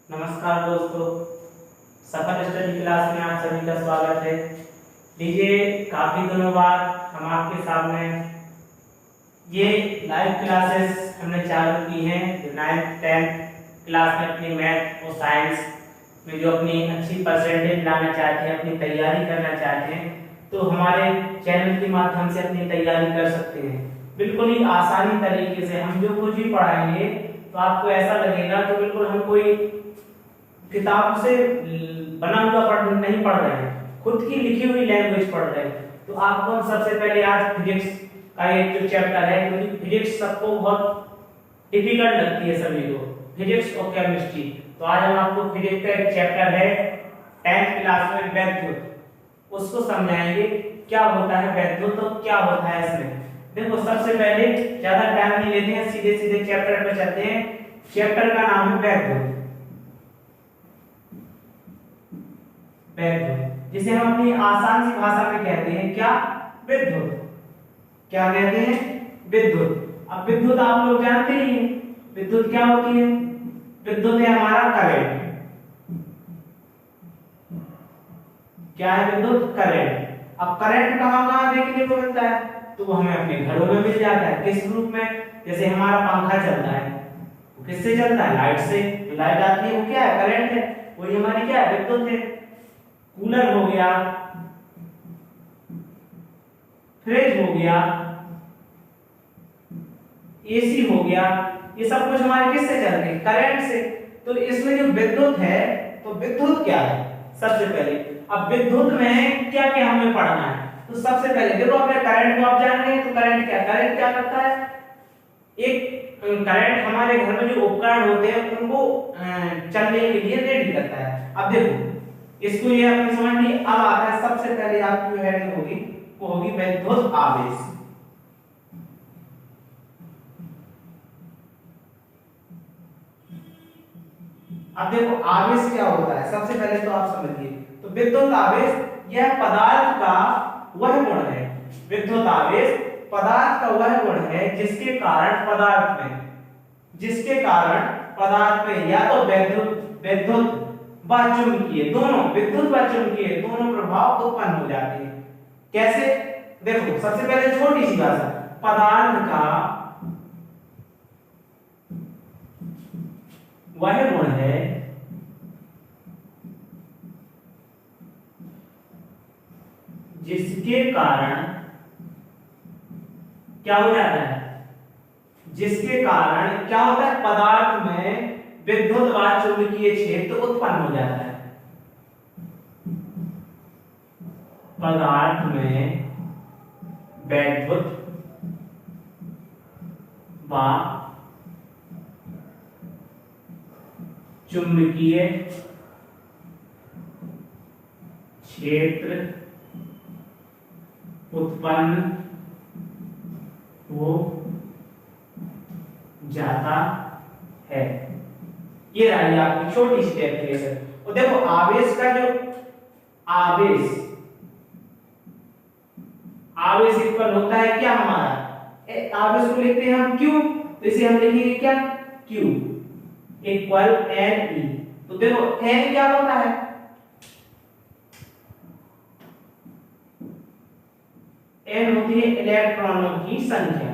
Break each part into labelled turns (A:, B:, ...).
A: नमस्कार दोस्तों, सफल स्टडी क्लास में आप सभी का स्वागत है। लीजिए, काफी दिनों बाद हम आपके सामने ये लाइव क्लासेस हमने चालू की हैं। जो 9th 10th क्लास में अपनी मैथ और साइंस में जो अपनी अच्छी परसेंटेज लाना चाहते हैं, अपनी तैयारी करना चाहते हैं, तो हमारे चैनल के माध्यम से अपनी तैयारी कर सकते हैं। बिल्कुल ही आसानी तरीके से हम जो कुछ भी पढ़ाएंगे तो आपको ऐसा लगेगा कि बिल्कुल हम कोई किताब से बना हुआ नहीं पढ़ रहे हैं, खुद की लिखी हुई लैंग्वेज पढ़ रहे हैं। तो आपको हम सबसे पहले आज फिजिक्स का एक जो चैप्टर है, क्योंकि फिजिक्स सबको बहुत डिफिकल्ट लगती है सभी को, फिजिक्स और केमिस्ट्री। तो आज हम आपको फिजिक्स का एक चैप्टर है 10th क्लास में वैद्युत, उसको समझाएंगे क्या होता है वैद्युत तो क्या होता है इसमें। देखो, सबसे पहले ज्यादा टाइम नहीं लेते हैं, सीधे सीधे चैप्टर पे चलते हैं। चैप्टर का नाम है वैद्युत, वैद्युत जिसे हम अपनी आसान सी भाषा में कहते हैं क्या, विद्युत। क्या कहते हैं? विद्युत। अब विद्युत आप लोग जानते ही हैं, विद्युत क्या होती है? विद्युत है हमारा करंट। क्या है विद्युत? करंट। अब करंट कहां कहां देखने को मिलता है? तो वो हमें अपने घरों में मिल जाता है। किस रूप में? जैसे हमारा पंखा चलता है, वो किससे चलता है? लाइट से। तो लाइट आती है, वो क्या है? करंट है। वही हमारी क्या है? विद्युत है। कूलर हो गया, फ्रिज हो गया, एसी हो गया, ये सब कुछ हमारे किससे चलते हैं? करंट से। तो इसमें जो विद्युत है, तो विद्युत क्या है? सबसे पहले अब विद्युत में क्या क्या हमें पढ़ना है? तो सबसे पहले देखो, अपने करंट को आप जान रहे हैं, तो करंट क्या करता है? एक करंट हमारे घर में जो उपकरण होते हैं उनको चलने के लिए रेडी करता है। अब देखो, इसको ये आपने समझ ली। अब आता है सबसे पहले आपकी हेडिंग होगी, वो होगी विद्युत आवेश। अब देखो, आवेश क्या होता है सबसे पहले तो आप समझिए। तो विद्युत आवेश यह पदार्थ का वह गुण है, विद्युत आवेश पदार्थ का वह गुण है जिसके कारण पदार्थ में या तो विद्युत व चुंबकीय दोनों, विद्युत व चुंबकीय दोनों प्रभाव उत्पन्न हो जाते हैं। कैसे? देखो, सबसे पहले छोटी सी भाषा, पदार्थ का वह गुण है जिसके कारण क्या हो जाता है? जिसके कारण क्या होता है? पदार्थ में विद्युत व चुंबकीय क्षेत्र उत्पन्न हो जाता है। पदार्थ में विद्युत व चुंबकीय क्षेत्र उत्पन्न हो जाता है। ये रही आपकी छोटी सी डेफिनेशन। और देखो, आवेश का जो आवेश उत्पन्न होता है क्या हमारा? आवेश को लिखते हैं हम क्यू, तो इसे हम लिखेंगे क्या? Q equal N E. तो देखो, एन क्या होता है? एन होती है इलेक्ट्रॉनों की संख्या,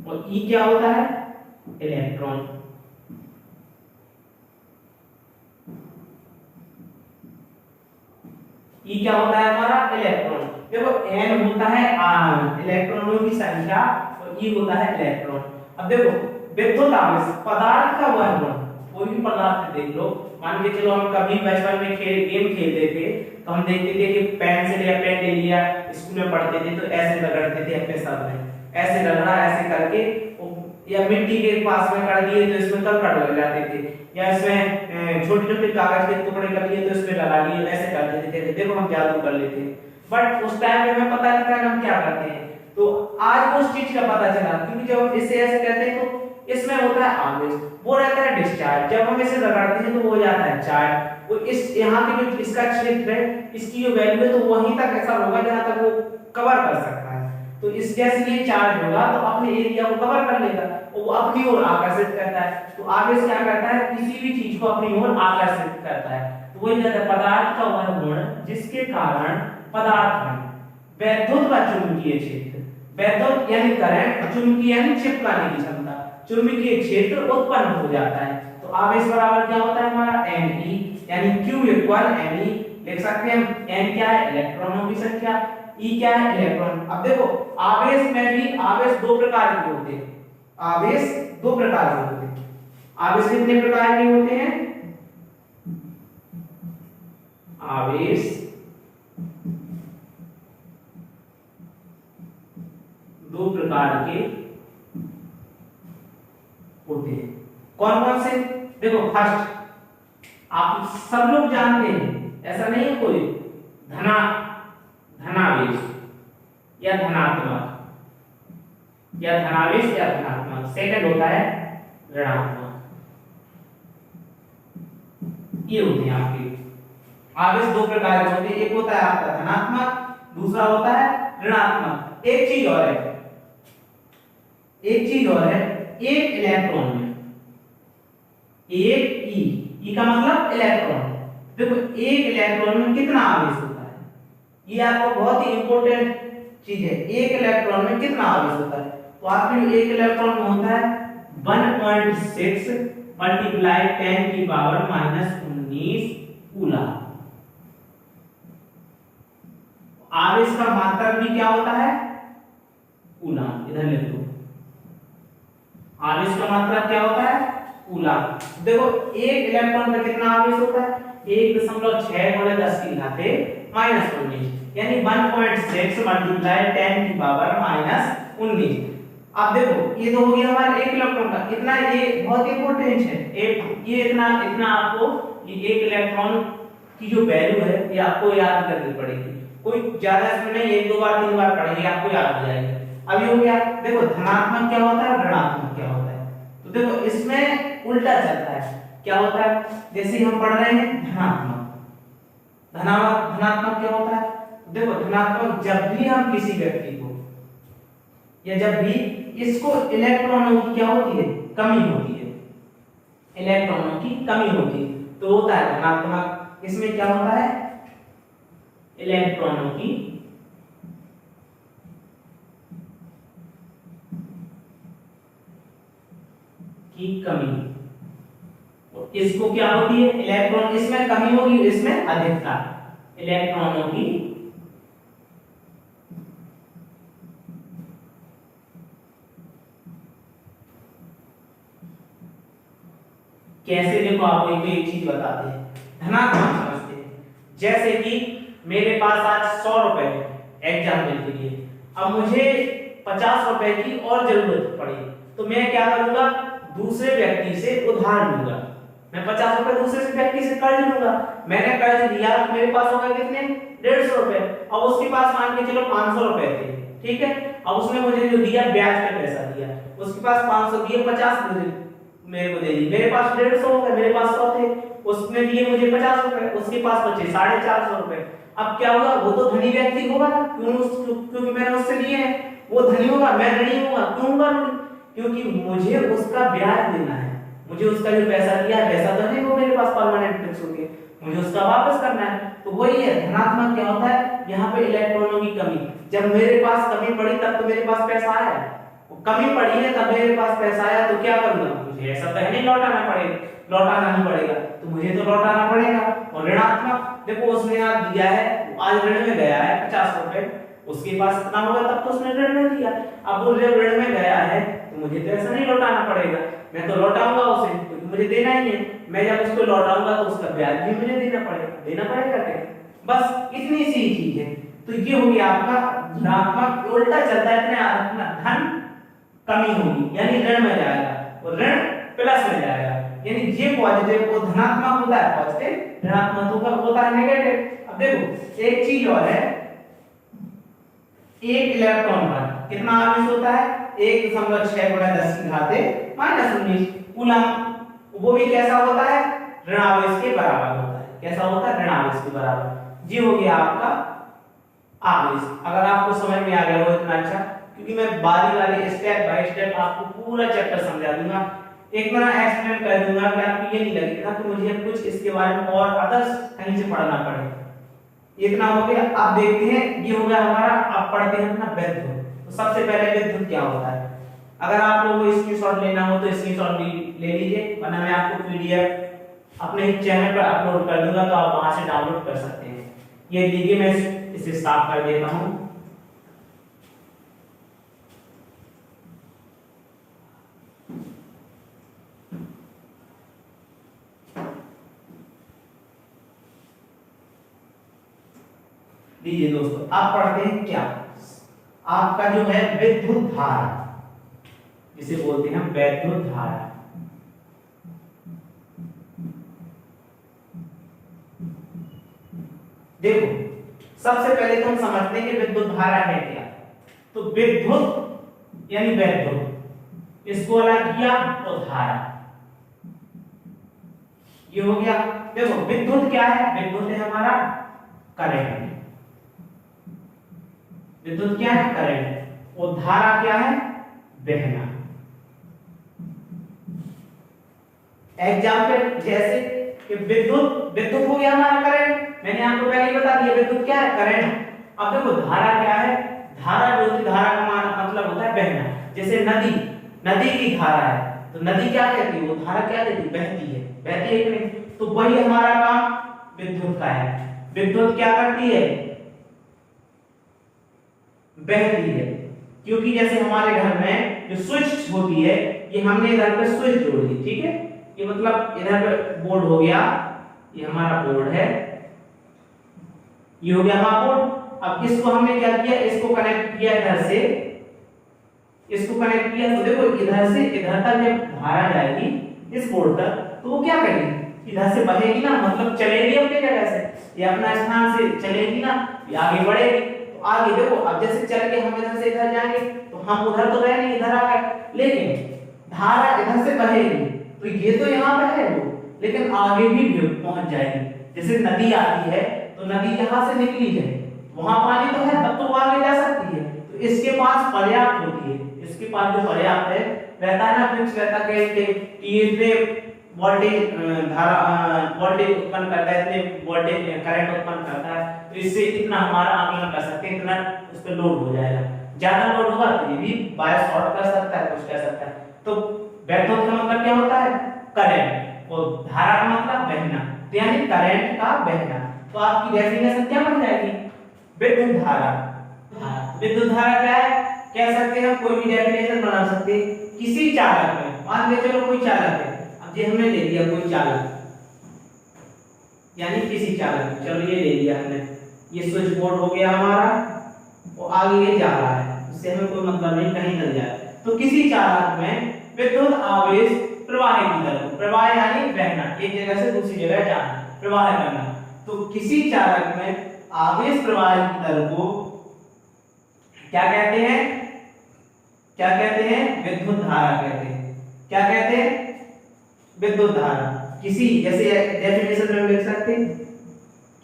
A: और ई क्या होता है? इलेक्ट्रॉन। ई क्या होता है हमारा? इलेक्ट्रॉन। देखो, एन होता है इलेक्ट्रॉनों की संख्या और ई होता है इलेक्ट्रॉन। अब देखो, विद्युत आवेश पदार्थ का वह गुण, कोई भी पदार्थ देख लो, मान के चलो हम कभी बचपन में गेम खेलते थे, तो हम देखते थे कि पेंसिल या पेन ले लिया, स्कूल में पढ़ते थे तो ऐसे रगड़ते थे अपने सर में, ऐसे रगड़ा, ऐसे करके, या मिट्टी के पास में कर दिए तो इसमें कंकड़ लग जाते थे, या इसमें छोटे छोटे कागज के टुकड़े कर लिए तो इसमें लगा लिए, ऐसे करते थे। देखो, हम जादू कर लेते हैं। बट उस टाइम में हमें पता नहीं था हम क्या करते हैं। तो आज उस चीज का पता चला, क्योंकि जब हम इसे ऐसे करते हैं तो इसमें होता है आवेश, वो रहता है डिस्चार्ज। जब हम इसे रगड़ते हैं तो वो हो जाता है चार्ज। वो इस यहाँ की जो इसका क्षेत्र है, इसकी जो वैल्यू है, तो वहीं तक ऐसा होगा जहां तक वो कवर कर सकता है। तो इस जैसे ये चार्ज होगा तो अपने एरिया को कवर कर लेगा, वो अपनी ओर आकर्षित करता है। तो आवेश क्या करता है, किसी भी चीज को अपनी ओर आकर्षित करता है। तो वही कहते हैं पदार्थ का वह गुण जिसके कारण पदार्थ में वैद्युत व चुंबकीय क्षेत्र, वैद्युत यानी करंट, चुंबकीय यानी चिपकाने की क्षमता, चुंबकीय क्षेत्र उत्पन्न हो जाता है। तो आवेश बराबर क्या होता है हमारा Ne, यानी Q इक्वल Ne लिख सकते हैं। N क्या है, इलेक्ट्रॉनों की संख्या, E क्या है, इलेक्ट्रॉन। अब देखो आवेश में भी आवेश दो प्रकार के होते हैं, आवेश दो प्रकार के होते हैं। आवेश कितने प्रकार के होते हैं, आवेश दो प्रकार के होते हैं। कौन कौन से, देखो फर्स्ट आप सब लोग जानते हैं, ऐसा नहीं है कोई, धनावेश या धनात्मक, या धनावेश या धनात्मक। सेकंड होता है ऋणात्मक। ये होते हैं आपके आवेश दो प्रकार के होते हैं, एक होता है आपका धनात्मक, दूसरा होता है ऋणात्मक। एक चीज और है, एक चीज और है, एक इलेक्ट्रॉन में एक ई का मतलब इलेक्ट्रॉन। देखो एक इलेक्ट्रॉन में कितना आवेश होता है, ये आपको बहुत ही इंपॉर्टेंट चीज है। एक इलेक्ट्रॉन में कितना आवेश होता है, तो आपके एक इलेक्ट्रॉन में होता है 1.6 मल्टीप्लाई 10 की पावर -19 कूलम। आवेश का मात्रक भी क्या होता है, कूलम। इधर लिख दो, आवेश का मात्रक क्या होता है, कूलम। देखो एक इलेक्ट्रॉन में कितना आवेश होता है, 1.6 × 10 की घाते -19, यानी 1.6 मल्टीप्लाई 10 की पावर -19। अब देखो ये तो हो गया हमारा एक इलेक्ट्रॉन का, इतना ये बहुत इंपॉर्टेंट है। ये इतना आपको ये एक इलेक्ट्रॉन की जो वैल्यू है ये आपको याद करनी पड़ेगी, कोई ज्यादा इसमें नहीं, एक दो बार तीन बार पढ़ेंगे आपको याद हो जाएगा। अब ये हो गया, देखो धनात्मक क्या होता है, ऋणात्मक क्या होता है। तो देखो इसमें उल्टा चलता है, क्या होता है, जैसे हम पढ़ रहे हैं धनात्मक, धनात्मक क्या होता है, देखो धनात्मक जब भी हम किसी व्यक्ति को या जब भी इसको इलेक्ट्रॉनों की क्या होती है, कमी होती है, इलेक्ट्रॉनों की कमी होती है, तो होता है धनात्मक। इसमें क्या होता है, इलेक्ट्रॉनों की कमी। इसको क्या होती है, इलेक्ट्रॉन, इसमें कमी होगी, इसमें अधिकता, इलेक्ट्रॉनों की कैसे, देखो आपको एक चीज बताते हैं, धनात्मक समझते हैं। जैसे कि मेरे पास आज 100 रुपए एग्जाम्पल के लिए, अब मुझे 50 रुपए की और जरूरत पड़ी, तो मैं क्या करूंगा, दूसरे व्यक्ति से उधार लूंगा। मैं 50 रुपए दूसरे से व्यक्ति से कर्ज लूंगा। मैंने कर्ज लिया, मेरे पास होगा कितने, 150 रुपए। अब उसके पास मान के चलो 500 रुपए थे, ठीक है। अब उसने मुझे जो दिया ब्याज पे पैसा दिया, उसके पास 500 दिए, 50 मेरे को दे दी, मेरे पास 150 हो गए, मेरे पास 100 थे, उसने दिए मुझे 50 रुपए, उसके पास बचे 450 रुपए। अब क्या होगा, वो तो धनी व्यक्ति होगा ना, क्योंकि मैंने उससे लिए हैं, वो धनी होगा, मैं ऋणी होगा। क्यों होगा ऋणी, क्योंकि मुझे उसका ब्याज देना है, मुझे उसका जो पैसा दिया है, पैसा तो नहीं वो मेरे पास परमानेंट फिक्स हो गया, मुझे उसका वापस करना है। तो वही है धनात्मक क्या होता है, यहाँ पे इलेक्ट्रॉनों की कमी। जब मेरे पास कमी पड़ी तब तो मेरे पास पैसा आया, कमी पड़ी है तब मेरे पास पैसा आया, तो क्या करूंगा, मुझे ऐसा तो नहीं लौटाना पड़ेगा, तो मुझे तो लौटाना पड़ेगा। और ऋणात्मक, देखो उसने आज दिया है, आज ऋण में गया है 50 रुपए, उसके पास कितना होगा तब तो उसने ऋण में दिया। अब वो जब ऋण में गया है तो मुझे तो ऐसा नहीं लौटाना पड़ेगा, मैं तो लौटाऊंगा उसे, क्योंकि मुझे देना ही है। मैं जब उसको लौटाऊंगा तो उसका ब्याज भी मुझे देना पड़ेगा क्या, बस इतनी सी चीज है। तो ये हो गया आपका ऋणात्मक, उल्टा चलता है, इतना धन कमी होगी यानी ऋण में जाएगा, और ऋण प्लस में जाएगा, यानी ये पॉजिटिव वो धनात्मक होता है पॉजिटिव, ऋणात्मक होता है नेगेटिव। अब देखो एक चीज और है, एक इलेक्ट्रॉन पर कितना आवेश होता है, 1.6 × 10 की घाते -19 कूलम। वो भी कैसा होता है, ऋण आवेश के बराबर होता है। कैसा होता है, ऋण आवेश के बराबर। ये हो गया आपका आवेश। अगर आपको समझ में आ गया हो इतना अच्छा, क्योंकि मैं बारी बारी स्टेप बाय स्टेप आपको पूरा चैप्टर समझा दूंगा, एक बार एक्सप्लेन कर दूंगा कि आपको ये नहीं लगेगा कि मुझे कुछ इसके बारे में और अदर्स कहीं से पढ़ना पड़े। इतना हो गया। अब देखते हैं, ये हो गया हमारा। अब पढ़ते हैं अपना विद्युत। तो सबसे पहले विद्युत क्या होता है, अगर आप लोगों को स्क्रीनशॉट लेना हो तो स्क्रीनशॉट ले लीजिए, वरना मैं आपको पीडीएफ अपने चैनल पर अपलोड कर दूंगा, तो आप वहां से डाउनलोड कर सकते हैं। ये लीजिए, मैं इसे साफ कर देता हूं। लीजिए दोस्तों, आप पढ़ते हैं क्या, आपका जो है विद्युत धारा, जिसे बोलते हैं विद्युत धारा। देखो, सबसे पहले तो हम समझते हैं कि विद्युत धारा है क्या। तो विद्युत यानी विद्युत, इसको अलग किया तो धारा, ये हो गया। देखो विद्युत क्या है, विद्युत है हमारा करंट। विद्युत क्या है, करंट। और धारा क्या है, बहना। एग्जाम्पल जैसे कि विद्युत, विद्युत हो गया हमारा करंट, मैंने आपको पहले ही बता दिया विद्युत क्या है, करंट। अब देखो धारा क्या है, धारा जो होती, धारा का मतलब होता है बहना। जैसे नदी, नदी की धारा है, तो नदी क्या कहती है, वो धारा क्या कहती है, बहती है, बहती है कि नहीं। तो वही हमारा काम विद्युत का है। विद्युत क्या करती है, बहती है। क्योंकि जैसे हमारे घर में जो स्विच होती है, ये हमने इधर पे स्विच जोड़ दी, ठीक है, ये मतलब इधर पे बोर्ड हो गया, ये हमारा बोर्ड है, ये हो गया हमारा बोर्ड। अब इसको हमने क्या किया, इसको कनेक्ट किया इधर से, इसको कनेक्ट किया, तो देखो इधर से इधर तक जब धारा जाएगी इस बोर्ड तक, तो वो क्या करेगी, इधर से बहेगी ना, मतलब चलेगी अपनी जगह से, ये अपना स्थान से चलेगी ना, ये आगे बढ़ेगी। तो आगे देखो, अब जैसे चल के हम इधर से इधर जाएंगे, तो हम उधर तो गए नहीं, इधर आ गए, लेकिन धारा इधर से बहेगी, तो ये तो यहाँ पे है वो, लेकिन आगे भी पहुंच जाएगी। जैसे नदी आती है, तो नदी यहाँ से निकली है, वहां पानी तो है, तब तो वो आगे जा सकती है, तो इसके पास पर्याप्त होती है, इसके पास जो पर्याप्त है रहता है ना, फिक्स रहता है कि ये इतने वोल्टेज धारा वोल्टेज उत्पन्न करता है, इतने वोल्टेज करंट उत्पन्न करता है, तो इससे इतना हमारा आकलन कर सकते हैं, इतना उस पर लोड हो जाएगा। ज्यादा लोड होगा तो ये भी बायस शॉर्ट कर सकता है, कुछ कर सकता है। तो विद्युत का मतलब क्या होता है, करंट, और धारा का मतलब बहना, तो यानी करंट का बहना। तो आपकी डेफिनेशन क्या बन जाएगी, विद्युत धारा। विद्युत धारा क्या है, कह सकते हैं, कोई भी डेफिनेशन बना सकते हैं। किसी चालक में, मान लीजिए चलो कोई चालक है, अब ये हमने ले लिया कोई चालक, यानी किसी चालक, चलो ये ले लिया हमने, ये स्विच बोर्ड हो गया हमारा, और आगे ये जा रहा है, इससे हमें कोई मतलब नहीं, कहीं चल जाए। तो किसी चालक में विद्युत आवेश प्रवाह की तरफ, प्रवाह यानी बहना, एक जगह से दूसरी जगह जाना, प्रवाह करना। तो किसी चालक में आवेश प्रवाह की तरफ को क्या कहते हैं, क्या कहते हैं, विद्युत धारा कहते हैं। क्या कहते हैं, विद्युत धारा। किसी, जैसे डेफिनेशन में लिख सकते हैं,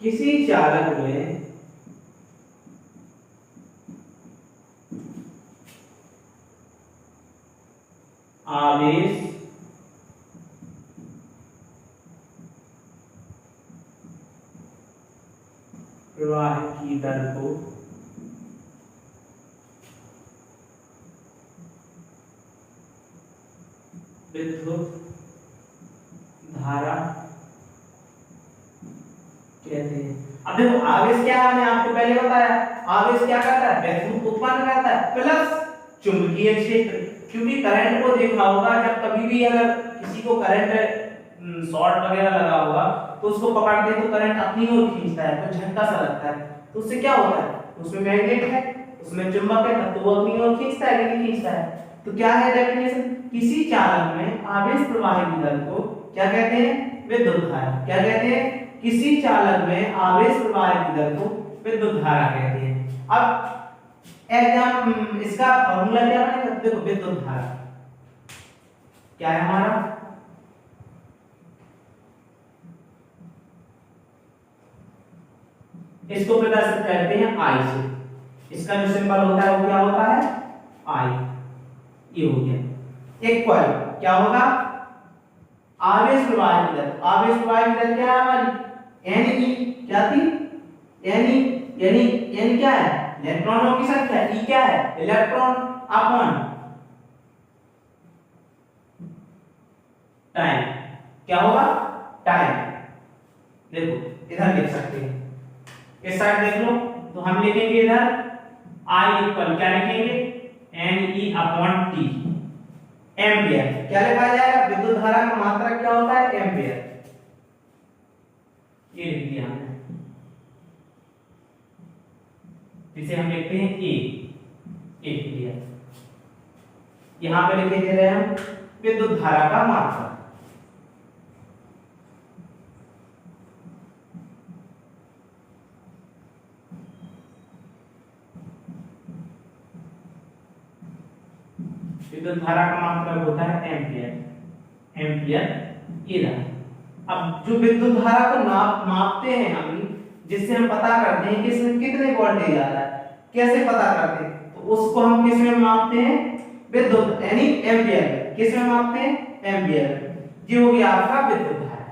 A: किसी चालक में आवेश प्रवाह की दर को विद्युत धारा कहते हैं। अब देखो आवेश क्या है, मैंने आपको पहले बताया, आवेश क्या करता है, विद्युत उत्पन्न करता है प्लस चुंबकीय क्षेत्र। क्योंकि करंट को देखा होगा, जब कभी भी अगर किसी को करंट शॉर्ट वगैरह लगा होगा, तो उसको पकड़ते तो करंट अपनी ओर खींचता है, तो झटका सा लगता है, तो उससे क्या होता है, उसमें मैग्नेट है, उसमें चुंबक है, तो वो अपनी ओर खींचता है कि नहीं खींचता है। तो क्या है डेफिनेशन, किसी चालक में आवेश प्रवाह की दर को क्या कहते हैं, विद्युत धारा। क्या कहते हैं, किसी चालक में आवेश प्रवाह की दर को विद्युत धारा कहते हैं। अब एग्जाम इसका फॉर्मूला क्या बनेगा, देखो विद्युत धारा क्या है हमारा, इसको प्रदर्शित करते हैं आई से। इसका जो सिंबल होता है वो क्या होता है, आई। ये हो गया इक्वल, क्या होगा, आवेश प्रवाह विधि। आवेश प्रवाह विधि क्या है हमारी, एन ई क्या थी, एन ई, यानी एन क्या है, इलेक्ट्रॉनों की संख्या, ई क्या है, इलेक्ट्रॉन अपॉन टाइम। क्या होगा, टाइम। देखो इधर लिख सकते हैं, इस साइड देख लो तो हम लिखेंगे इधर आई इक्वल क्या लिखेंगे, N E upon T, ampere. क्या लिखा जाएगा, विद्युत धारा का मात्रक क्या होता है, एम्पियर। ये लिख दिया हमने, इसे हम लिखते हैं ए, एम्पियर। यहां पे लिखे दे रहे हैं हम विद्युत धारा का मात्रक। विद्युत धारा का मात्रक होता है एम्पियर, एम्पियर ये रहा। अब जो विद्युत धारा को मापते हैं हम, जिससे हम पता करते हैं कि इसमें कितने वोल्टेज आ रहा है, कैसे पता करते हैं, तो उसको हम किस में मापते हैं, विद्युत यानी एम्पियर। किस में मापते हैं, एम्पियर। ये हो गया आपका विद्युत धारा।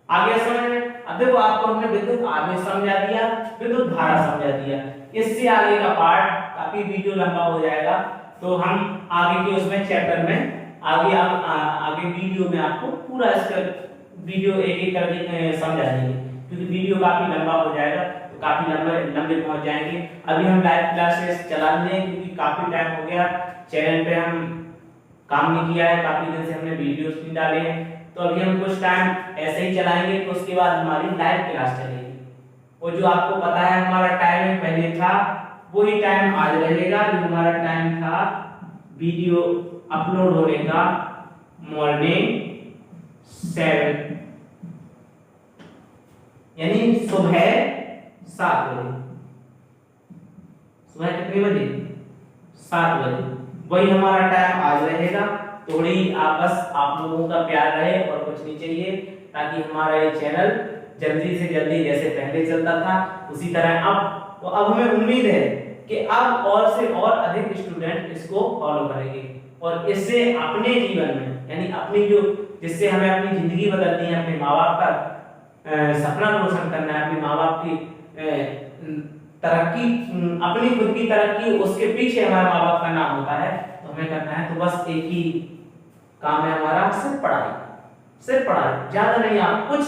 A: आगे समझ में, अब देखो आपको हमने विद्युत आवेश समझा दिया, विद्युत धारा समझा दिया। इससे आगे का पार्ट काफी वीडियो लंबा हो जाएगा, तो हम आगे के उसमें चैप्टर में आगे वीडियो में आपको पूरा इसका वीडियो एक एक करके समझा देंगे, क्योंकि वीडियो काफी लंबा हो जाएगा, तो काफी लंबे पहुंच जाएंगे। अभी हम लाइव क्लासेस चला लें, क्योंकि काफी टाइम हो गया चैनल पे हम काम नहीं किया है, काफी दिन से हमने वीडियोस नहीं डाले हैं, तो अभी हम कुछ टाइम ऐसे ही चलाएंगे, तो उसके बाद हमारी लाइव क्लास चलेगी। और जो आपको पता है हमारा टाइम पहले था, वही टाइम आज रहेगा। जो हमारा टाइम था वीडियो अपलोड होने का, मॉर्निंग 7 यानी सुबह 7 बजे। सुबह कितने बजे, 7 बजे, वही हमारा टाइम आज रहेगा। थोड़ी बस आप लोगों का प्यार रहे और कुछ नहीं चाहिए, ताकि हमारा ये चैनल जल्दी से जल्दी जैसे पहले चलता था उसी तरह अब हमें उम्मीद है कि अब और से और अधिक स्टूडेंट इसको फॉलो करेंगे, और इससे अपने जीवन में यानी अपनी जो जिससे हमें अपनी जिंदगी बदलनी है, अपने माँ बाप का सपना रोशन करना है, अपने माँ बाप की तरक्की, अपनी खुद की तरक्की, उसके पीछे हमारे माँ बाप का नाम होता है, तो हमें करना है। तो बस एक ही काम है हमारा, सिर्फ पढ़ाई, सिर्फ पढ़ाई, ज्यादा नहीं। आप कुछ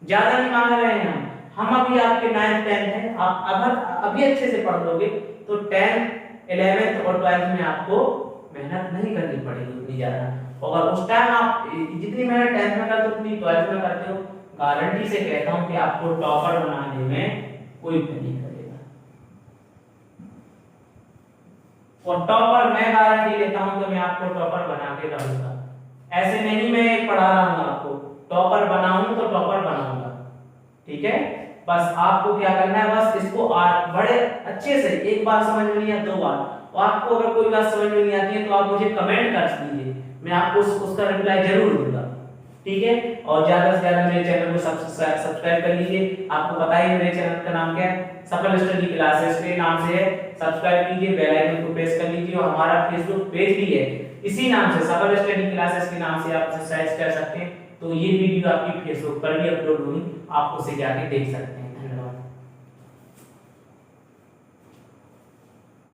A: ज्यादा नहीं मांग रहे हैं हम अभी आपके 9th 10th है, आप अगर अभी अच्छे से पढ़ लोगे तो 10th 11th और 12th में आपको मेहनत नहीं करनी पड़ेगी उतनी ज्यादा। अगर उस टाइम आप जितनी मेहनत 10th में करते हो उतनी 12th में करते हो, गारंटी से कहता हूं कि आपको टॉपर बनाने में कोई भी नहीं करेगा। और टॉपर मैं गारंटी लेता हूं कि मैं आपको टॉपर बना के रहूंगा। ऐसे नहीं मैं पढ़ा रहा हूं आपको, टॉपर बनाऊं तो टॉपर बनाऊंगा, ठीक है। बस आपको क्या करना है, बस इसको बड़े अच्छे से एक बार समझ में नहीं आया 2 बार, और आपको अगर कोई बात समझ में नहीं आती है तो आप मुझे कमेंट कर दीजिए, मैं आपको उसका रिप्लाई जरूर दूंगा, ठीक है। और ज्यादा से ज्यादा मेरे चैनल को सब्सक्राइब कर लीजिए। आपको पता ही मेरे चैनल का नाम क्या है, सफल स्टडी क्लासेस के नाम से है। सब्सक्राइब कीजिए, बेल आइकन को प्रेस कर लीजिए, और हमारा फेसबुक पेज भी है इसी नाम से, सफल स्टडी क्लासेस के नाम से आप सर्च कर सकते हैं। तो ये वीडियो आपकी फेसबुक पर भी अपलोड होगी, आप उसे जाके देख सकते हैं।